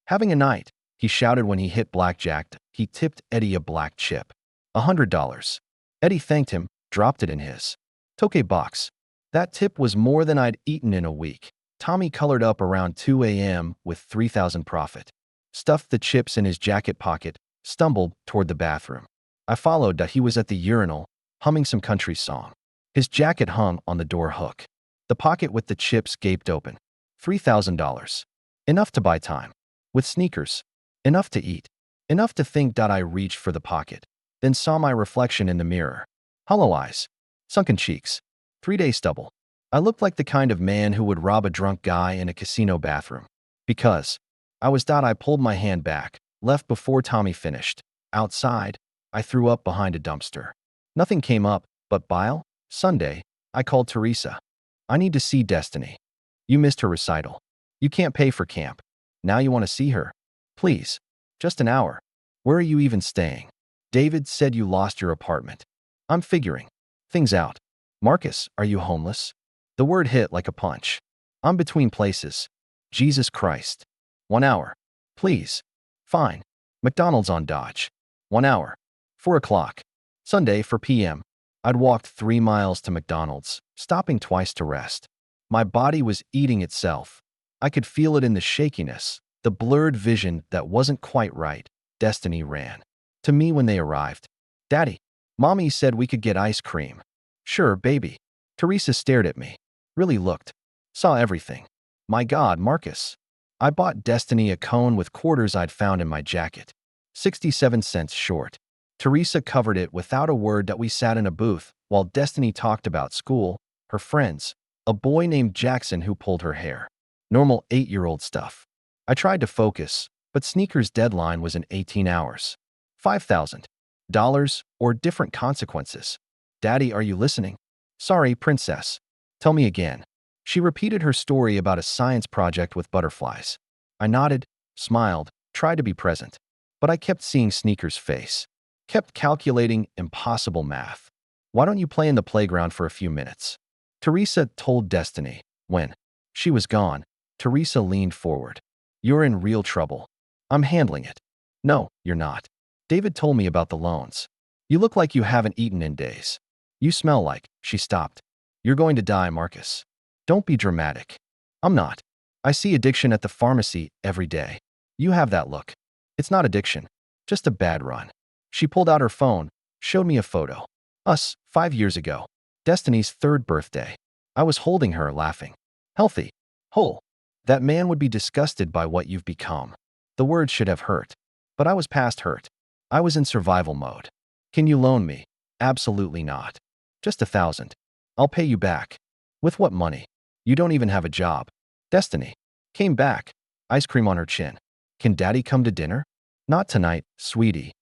Having a night, he shouted when he hit blackjack. He tipped Eddie a black chip. $100. Eddie thanked him, dropped it in his toke box. That tip was more than I'd eaten in a week. Tommy colored up around 2 a.m. with 3,000 profit. Stuffed the chips in his jacket pocket, stumbled toward the bathroom. I followed. He was at the urinal, humming some country song. His jacket hung on the door hook. The pocket with the chips gaped open. $3,000. Enough to buy time. With Sneakers. Enough to eat. Enough to think. I reached for the pocket, then saw my reflection in the mirror. Hollow eyes. Sunken cheeks. 3-day stubble. I looked like the kind of man who would rob a drunk guy in a casino bathroom. Because I was. I pulled my hand back, left before Tommy finished. Outside, I threw up behind a dumpster. Nothing came up, but bile. Sunday, I called Teresa. I need to see Destiny. You missed her recital. You can't pay for camp. Now you want to see her? Please. Just an hour. Where are you even staying? David said you lost your apartment. I'm figuring things out. Marcus, are you homeless? The word hit like a punch. I'm between places. Jesus Christ. 1 hour. Please. Fine. McDonald's on Dodge. 1 hour. 4 o'clock. Sunday 4 p.m. I'd walked 3 miles to McDonald's, stopping twice to rest. My body was eating itself. I could feel it in the shakiness, the blurred vision that wasn't quite right. Destiny ran to me when they arrived. Daddy, Mommy said we could get ice cream. Sure, baby. Teresa stared at me. Really looked. Saw everything. My God, Marcus. I bought Destiny a cone with quarters I'd found in my jacket. 67 cents short. Teresa covered it without a word. We sat in a booth while Destiny talked about school, her friends, a boy named Jackson who pulled her hair. Normal 8-year-old stuff. I tried to focus, but Sneaker's deadline was in 18 hours. $5,000 or different consequences. Daddy, are you listening? Sorry, princess. Tell me again. She repeated her story about a science project with butterflies. I nodded, smiled, tried to be present. But I kept seeing Sneaker's face. Kept calculating impossible math. Why don't you play in the playground for a few minutes? Teresa told Destiny. When she was gone, Teresa leaned forward. You're in real trouble. I'm handling it. No, you're not. David told me about the loans. You look like you haven't eaten in days. You smell like. She stopped. You're going to die, Marcus. Don't be dramatic. I'm not. I see addiction at the pharmacy every day. You have that look. It's not addiction. Just a bad run. She pulled out her phone, showed me a photo. Us, 5 years ago. Destiny's 3rd birthday. I was holding her, laughing. Healthy. Whole. That man would be disgusted by what you've become. The words should have hurt. But I was past hurt. I was in survival mode. Can you loan me? Absolutely not. Just 1,000. I'll pay you back. With what money? You don't even have a job. Destiny. Came back. Ice cream on her chin. Can daddy come to dinner? Not tonight, sweetie.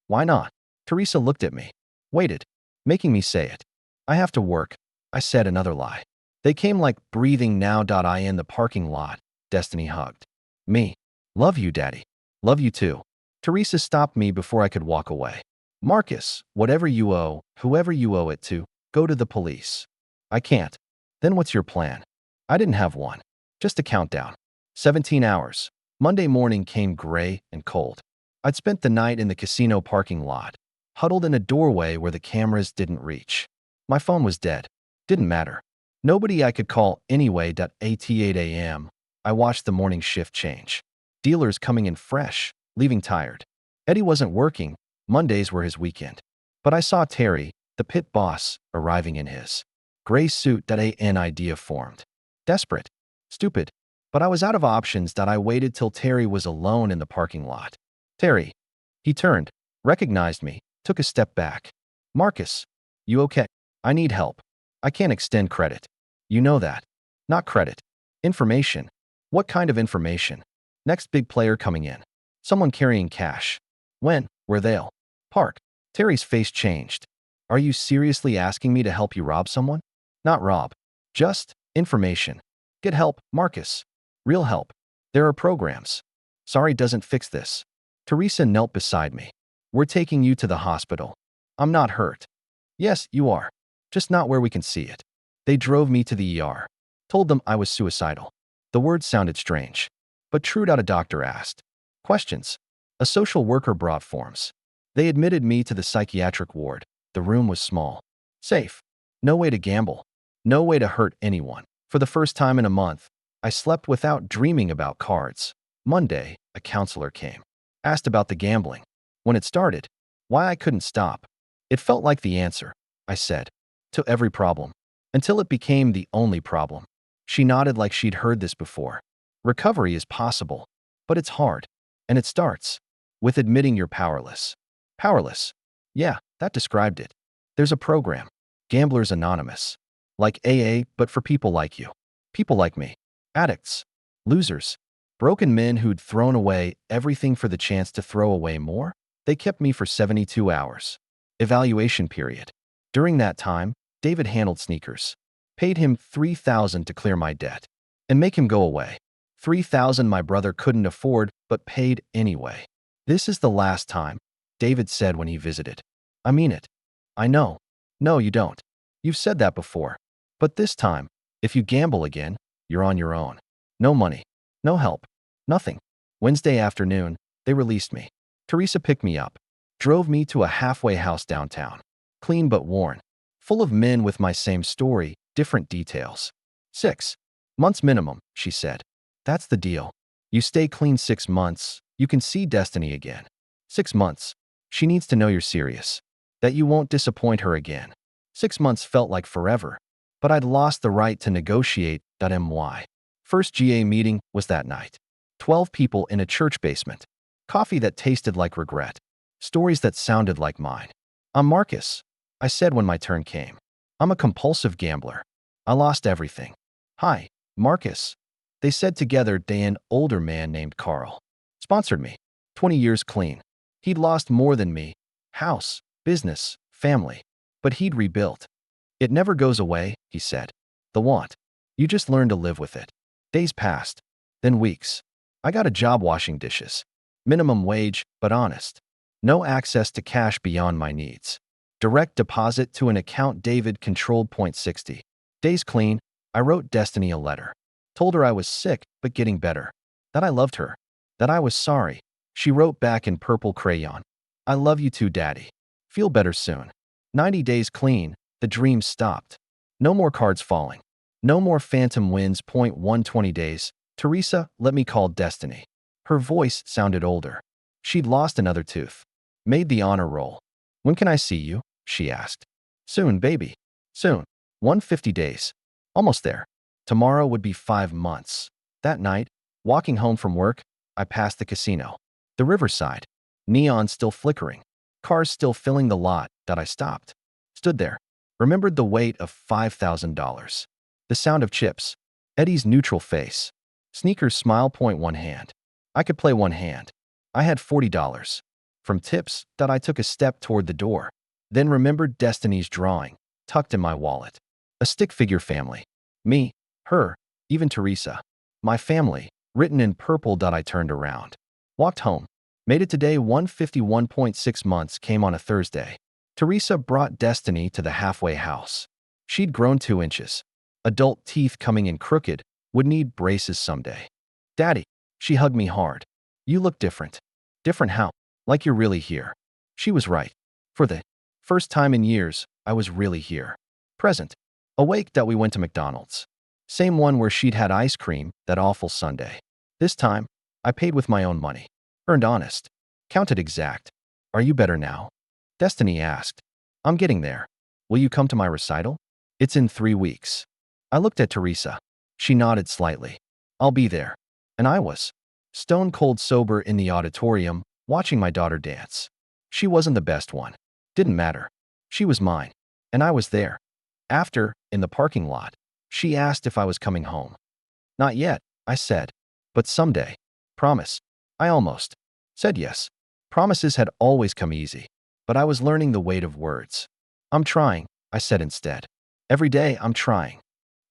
Why not? Teresa looked at me. Waited. Making me say it. I have to work. I said another lie. They came like breathing now. I in the parking lot. Destiny hugged me. Love you, daddy. Love you too. Teresa stopped me before I could walk away. Marcus, whatever you owe, whoever you owe it to, go to the police. I can't. Then what's your plan? I didn't have one. Just a countdown. 17 hours. Monday morning came gray and cold. I'd spent the night in the casino parking lot, huddled in a doorway where the cameras didn't reach. My phone was dead. Didn't matter. Nobody I could call anyway. At 8 a.m., I watched the morning shift change. Dealers coming in fresh, leaving tired. Eddie wasn't working. Mondays were his weekend. But I saw Terry, the pit boss, arriving in his gray suit. An idea formed. Desperate. Stupid. But I was out of options. I waited till Terry was alone in the parking lot. Terry. He turned, recognized me, took a step back. Marcus. You okay? I need help. I can't extend credit. You know that. Not credit. Information. What kind of information? Next big player coming in. Someone carrying cash. When? Where they'll park. Terry's face changed. Are you seriously asking me to help you rob someone? Not rob. Just information. Get help, Marcus. Real help. There are programs. Sorry doesn't fix this. Teresa knelt beside me. We're taking you to the hospital. I'm not hurt. Yes, you are. Just not where we can see it. They drove me to the ER. Told them I was suicidal. The words sounded strange. But true. A doctor asked questions. A social worker brought forms. They admitted me to the psychiatric ward. The room was small. Safe. No way to gamble. No way to hurt anyone. For the first time in a month, I slept without dreaming about cards. Monday, a counselor came. Asked about the gambling. When it started, why I couldn't stop. It felt like the answer, I said, to every problem. Until it became the only problem. She nodded like she'd heard this before. Recovery is possible, but it's hard. And it starts with admitting you're powerless. Powerless. Yeah, that described it. There's a program, Gamblers Anonymous. Like AA, but for people like you. People like me. Addicts. Losers. Broken men who'd thrown away everything for the chance to throw away more. They kept me for 72 hours. Evaluation period. During that time, David handled sneakers. Paid him $3,000 to clear my debt. And make him go away. $3,000 my brother couldn't afford, but paid anyway. This is the last time, David said when he visited. I mean it. I know. No, you don't. You've said that before. But this time, if you gamble again, you're on your own. No money. No help. Nothing. Wednesday afternoon, they released me. Teresa picked me up. Drove me to a halfway house downtown. Clean but worn. Full of men with my same story, different details. 6 months minimum, she said. That's the deal. You stay clean 6 months, you can see Destiny again. 6 months. She needs to know you're serious. That you won't disappoint her again. 6 months felt like forever. But I'd lost the right to negotiate. My first GA meeting was that night. 12 people in a church basement. Coffee that tasted like regret. Stories that sounded like mine. I'm Marcus, I said when my turn came. I'm a compulsive gambler. I lost everything. Hi, Marcus. They said together. An older man named Carl. Sponsored me. 20 years clean. He'd lost more than me. House, business, family. But he'd rebuilt. It never goes away, he said. The want. You just learn to live with it. Days passed. Then weeks. I got a job washing dishes. Minimum wage, but honest. No access to cash beyond my needs. Direct deposit to an account David controlled. 60 days clean. I wrote Destiny a letter. Told her I was sick, but getting better. That I loved her. That I was sorry. She wrote back in purple crayon. I love you too, Daddy. Feel better soon. 90 days clean. The dream stopped. No more cards falling. No more phantom wins. 120 days. Teresa, let me call Destiny. Her voice sounded older. She'd lost another tooth. Made the honor roll. When can I see you? She asked. Soon, baby. Soon. 150 days. Almost there. Tomorrow would be 5 months. That night, walking home from work, I passed the casino. The riverside. Neon still flickering. Cars still filling the lot that I stopped. Stood there. Remembered the weight of $5,000. The sound of chips. Eddie's neutral face. Sneakers smile point one hand. I could play one hand. I had $40. From tips that I took a step toward the door. Then remembered Destiny's drawing, tucked in my wallet. A stick figure family. Me, her, even Teresa. My family, written in purple. I turned around. Walked home. Made it today. 151.6 months came on a Thursday. Teresa brought Destiny to the halfway house. She'd grown 2 inches. Adult teeth coming in crooked, would need braces someday. Daddy, she hugged me hard. You look different. Different how? Like you're really here. She was right. For the first time in years, I was really here. Present. Awake. We went to McDonald's. Same one where she'd had ice cream that awful Sunday. This time, I paid with my own money. Earned honest. Counted exact. Are you better now? Destiny asked. I'm getting there. Will you come to my recital? It's in 3 weeks. I looked at Teresa. She nodded slightly. I'll be there. And I was. Stone cold sober in the auditorium, watching my daughter dance. She wasn't the best one. Didn't matter. She was mine. And I was there. After, in the parking lot, she asked if I was coming home. Not yet, I said. But someday. Promise. I almost said yes. Promises had always come easy. But I was learning the weight of words. I'm trying, I said instead. Every day I'm trying.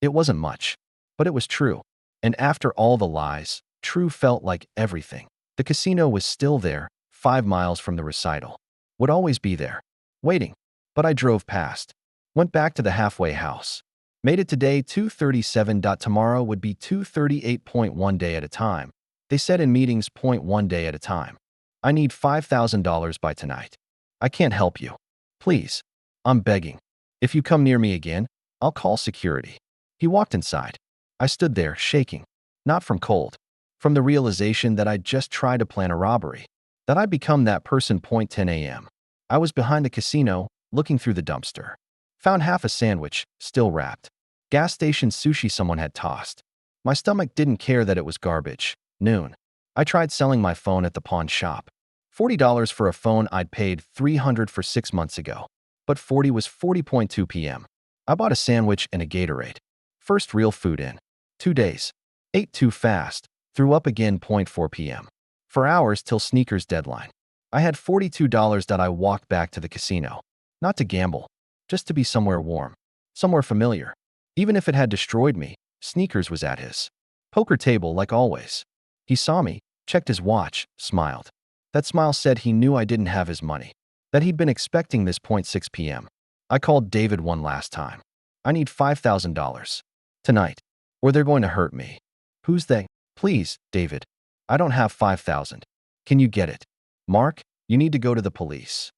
It wasn't much. But it was true. And after all the lies, true felt like everything. The casino was still there, 5 miles from the recital. Would always be there. Waiting. But I drove past. Went back to the halfway house. Made it today 2:37. Tomorrow would be 2:38. Day at a time. They said in meetings. One day at a time. I need $5,000 by tonight. I can't help you. Please. I'm begging. If you come near me again, I'll call security. He walked inside. I stood there, shaking. Not from cold. From the realization that I'd just tried to plan a robbery. That I'd become that person. 10 a.m. I was behind the casino, looking through the dumpster. Found half a sandwich, still wrapped. Gas station sushi someone had tossed. My stomach didn't care that it was garbage. Noon. I tried selling my phone at the pawn shop. $40 for a phone I'd paid $300 for 6 months ago. But 40 was 40.2 p.m. I bought a sandwich and a Gatorade. First real food in 2 days. Ate too fast. Threw up again. 4 p.m. For hours till sneakers deadline. I had $42. I walked back to the casino. Not to gamble. Just to be somewhere warm. Somewhere familiar. Even if it had destroyed me, sneakers was at his poker table like always. He saw me, checked his watch, smiled. That smile said he knew I didn't have his money. That he'd been expecting this. 6 p.m. I called David one last time. I need $5,000. Tonight. Or they're going to hurt me. Who's they? Please, David. I don't have 5,000. Can you get it? Mark, you need to go to the police.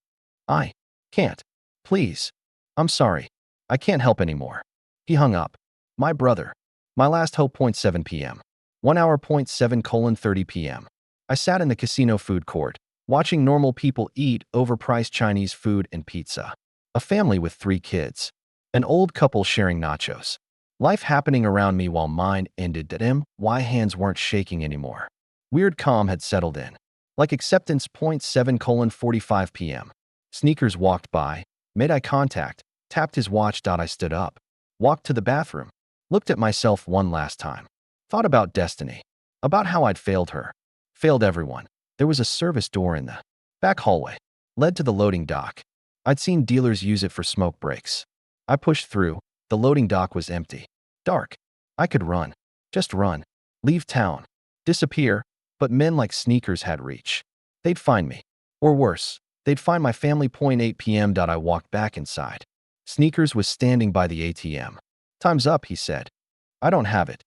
I can't. Please. I'm sorry. I can't help anymore. He hung up. My brother. My last hope. 7 p.m. 1 hour. 7:30 p.m. I sat in the casino food court, watching normal people eat overpriced Chinese food and pizza. A family with 3 kids. An old couple sharing nachos. Life happening around me while mine ended. My hands weren't shaking anymore. Weird calm had settled in. Like acceptance. 7:45 p.m. Sneakers walked by, made eye contact, tapped his watch. I stood up. Walked to the bathroom. Looked at myself one last time. Thought about Destiny. About how I'd failed her. Failed everyone. There was a service door in the back hallway. Led to the loading dock. I'd seen dealers use it for smoke breaks. I pushed through. The loading dock was empty. Dark. I could run. Just run. Leave town. Disappear. But men like Sneakers had reach. They'd find me. Or worse, they'd find my family. 8 p.m. I walked back inside. Sneakers was standing by the ATM. Time's up, he said. I don't have it.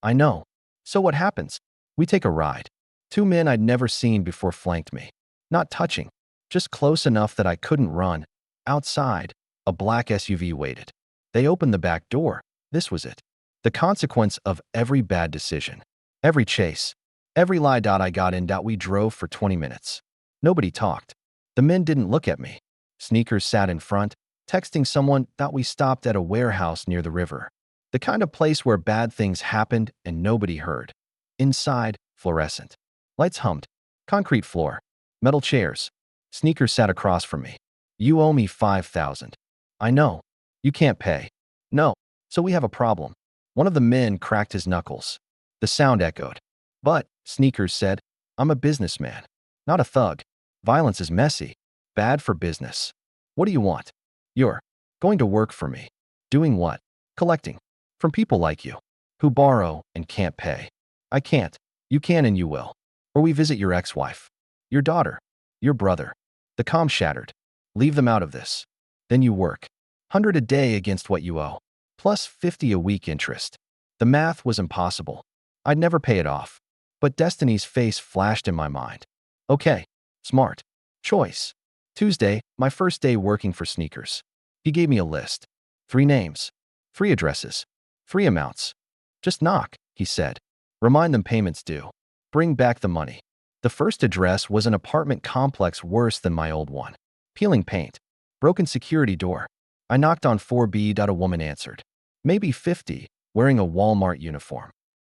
I know. So what happens? We take a ride. 2 men I'd never seen before flanked me. Not touching. Just close enough that I couldn't run. Outside, a black SUV waited. They opened the back door. This was it. The consequence of every bad decision. Every chase. Every lie. I got in. We drove for 20 minutes. Nobody talked. The men didn't look at me. Sneakers sat in front, texting someone. We stopped at a warehouse near the river. The kind of place where bad things happened and nobody heard. Inside, fluorescent. Lights hummed. Concrete floor. Metal chairs. Sneakers sat across from me. You owe me 5,000. I know. You can't pay. No. So we have a problem. One of the men cracked his knuckles. The sound echoed. But, Sneakers said, I'm a businessman, not a thug. Violence is messy. Bad for business. What do you want? You're going to work for me. Doing what? Collecting. From people like you, who borrow and can't pay. I can't. You can and you will. Or we visit your ex-wife, your daughter, your brother. The comm shattered. Leave them out of this. Then you work. 100 a day against what you owe, plus 50 a week interest. The math was impossible. I'd never pay it off. But Destiny's face flashed in my mind. Okay, smart. Choice. Tuesday, my first day working for Sneakers. He gave me a list. 3 names. 3 addresses. 3 amounts. Just knock, he said. Remind them payments due. Bring back the money. The first address was an apartment complex worse than my old one. Peeling paint. Broken security door. I knocked on 4B. A woman answered. Maybe 50, wearing a Walmart uniform.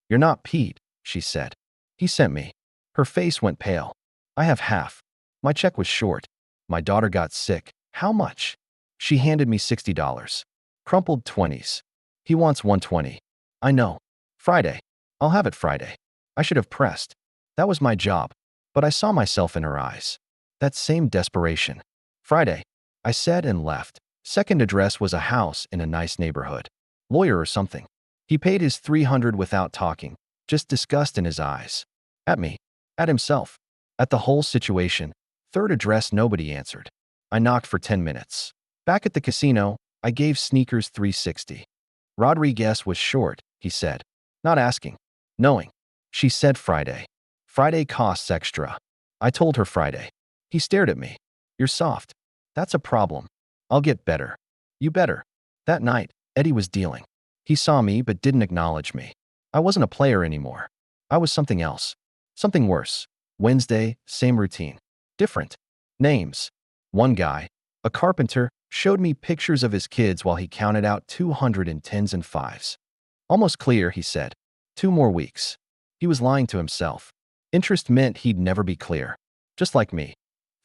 You're not Pete, she said. He sent me. Her face went pale. I have half. My check was short. My daughter got sick. How much? She handed me $60. Crumpled 20s. He wants 120. I know. Friday. I'll have it Friday. I should have pressed. That was my job. But I saw myself in her eyes. That same desperation. Friday. I said and left. Second address was a house in a nice neighborhood. Lawyer or something. He paid his $300 without talking, just disgust in his eyes. At me. At himself. At the whole situation. Third address nobody answered. I knocked for 10 minutes. Back at the casino, I gave Sneakers $360. Rodriguez was short, he said. Not asking. Knowing. She said Friday. Friday costs extra. I told her Friday. He stared at me. You're soft. That's a problem. I'll get better. You better. That night, Eddie was dealing. He saw me but didn't acknowledge me. I wasn't a player anymore. I was something else. Something worse. Wednesday, same routine. Different. Names. One guy, a carpenter, showed me pictures of his kids while he counted out 200 in 10s and 5s. Almost clear, he said. 2 more weeks. He was lying to himself. Interest meant he'd never be clear. Just like me.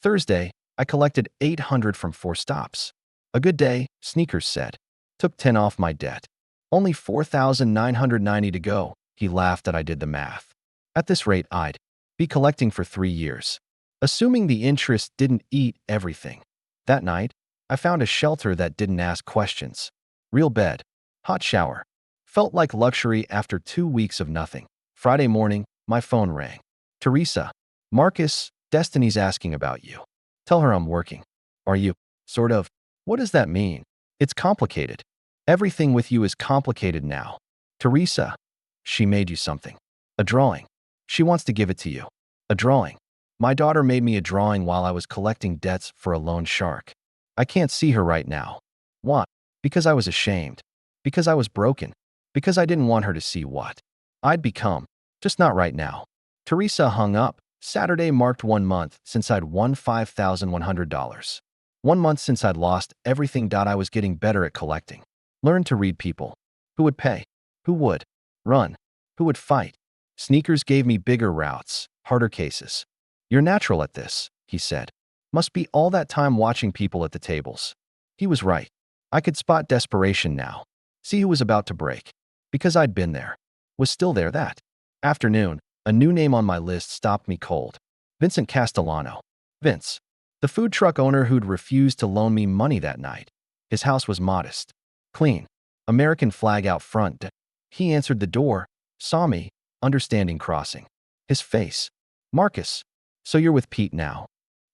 Thursday, I collected 800 from 4 stops. A good day, Sneakers said. Took 10 off my debt. Only 4,990 to go. He laughed that I did the math. At this rate, I'd be collecting for 3 years. Assuming the interest didn't eat everything. That night, I found a shelter that didn't ask questions. Real bed. Hot shower. Felt like luxury after 2 weeks of nothing. Friday morning, my phone rang. Teresa. Marcus, Destiny's asking about you. Tell her I'm working. Are you? Sort of. What does that mean? It's complicated. Everything with you is complicated now. Teresa. She made you something. A drawing. She wants to give it to you. A drawing. My daughter made me a drawing while I was collecting debts for a loan shark. I can't see her right now. Why? Because I was ashamed. Because I was broken. Because I didn't want her to see what I'd become. Just not right now. Teresa hung up. Saturday marked 1 month since I'd won $5,100. 1 month since I'd lost everything. I was getting better at collecting. Learned to read people. Who would pay? Who would run? Who would fight? Sneakers gave me bigger routes, harder cases. You're natural at this, he said. Must be all that time watching people at the tables. He was right. I could spot desperation now. See who was about to break. Because I'd been there. Was still there that afternoon. A new name on my list stopped me cold. Vincent Castellano. Vince. The food truck owner who'd refused to loan me money that night. His house was modest. Clean. American flag out front. He answered the door, saw me, understanding crossing. His face. Marcus. So you're with Pete now.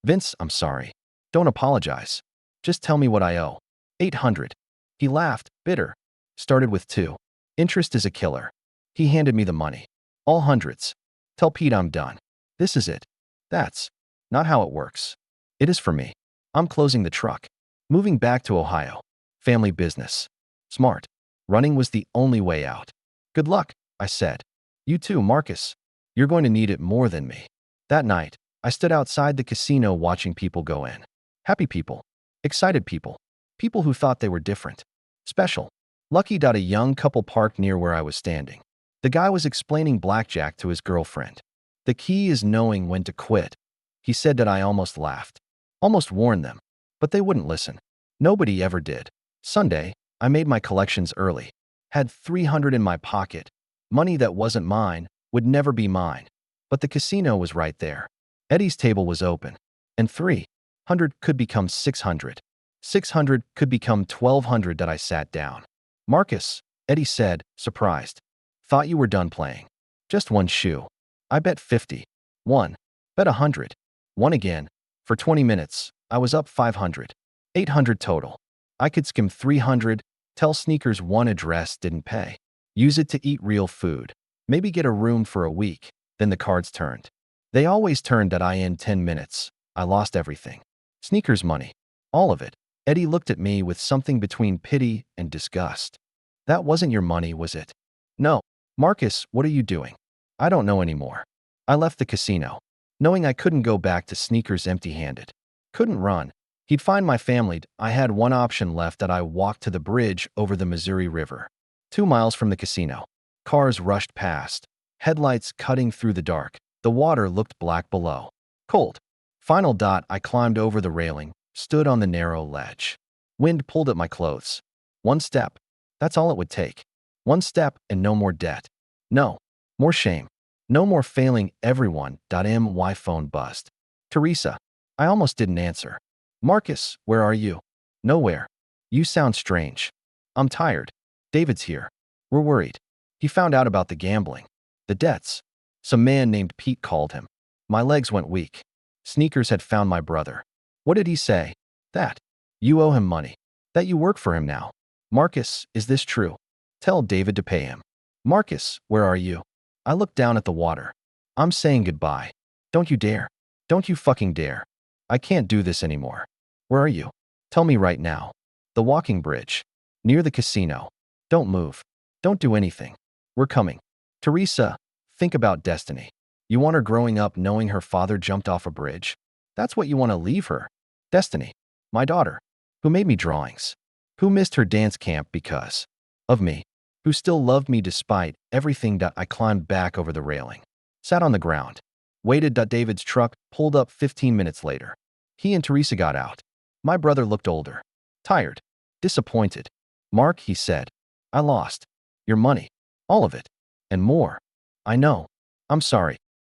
Vince, I'm sorry. Don't apologize. Just tell me what I owe. 800. He laughed, bitter. Started with 2. Interest is a killer. He handed me the money. All hundreds. Tell Pete I'm done. This is it. That's not how it works. It is for me. I'm closing the truck. Moving back to Ohio. Family business. Smart. Running was the only way out. Good luck, I said. You too, Marcus. You're going to need it more than me. That night, I stood outside the casino watching people go in. Happy people. Excited people. People who thought they were different. Special. Lucky. A young couple parked near where I was standing. The guy was explaining blackjack to his girlfriend. The key is knowing when to quit. He said that. I almost laughed. Almost warned them. But they wouldn't listen. Nobody ever did. Sunday, I made my collections early. Had 300 in my pocket. Money that wasn't mine, would never be mine. But the casino was right there. Eddie's table was open. And 300 could become 600. 600 could become 1,200 that I sat down. Marcus, Eddie said, surprised. Thought you were done playing. Just one shoe. I bet 50. One. Bet 100. Won again. For 20 minutes, I was up 500. 800 total. I could skim 300, tell sneakers one address didn't pay. Use it to eat real food. Maybe get a room for a week. Then the cards turned. They always turned that I in 10 minutes. I lost everything. Sneakers money. All of it. Eddie looked at me with something between pity and disgust. That wasn't your money, was it? No. Marcus, what are you doing? I don't know anymore. I left the casino, knowing I couldn't go back to sneakers empty-handed. Couldn't run. He'd find my family. I had one option left that I walked to the bridge over the Missouri River. 2 miles from the casino. Cars rushed past. Headlights cutting through the dark. The water looked black below. Cold. Final dot. I climbed over the railing, stood on the narrow ledge. Wind pulled at my clothes. One step. That's all it would take. One step and no more debt. No. More shame. No more failing everyone. My phone buzzed. Teresa. I almost didn't answer. Marcus, where are you? Nowhere. You sound strange. I'm tired. David's here. We're worried. He found out about the gambling. The debts. Some man named Pete called him. My legs went weak. Sneakers had found my brother. What did he say? That. You owe him money. That you work for him now. Marcus, is this true? Tell David to pay him. Marcus, where are you? I looked down at the water. I'm saying goodbye. Don't you dare. Don't you fucking dare. I can't do this anymore. Where are you? Tell me right now. The walking bridge. Near the casino. Don't move. Don't do anything. We're coming. Teresa, think about Destiny. You want her growing up knowing her father jumped off a bridge? That's what you want to leave her. Destiny. My daughter. Who made me drawings. Who missed her dance camp because of me. Who still loved me despite everything. I climbed back over the railing. Sat on the ground. Waited. David's truck pulled up 15 minutes later. He and Teresa got out. My brother looked older. Tired. Disappointed. Mark, he said. I lost. Your money. All of it. And more. I know. I'm sorry.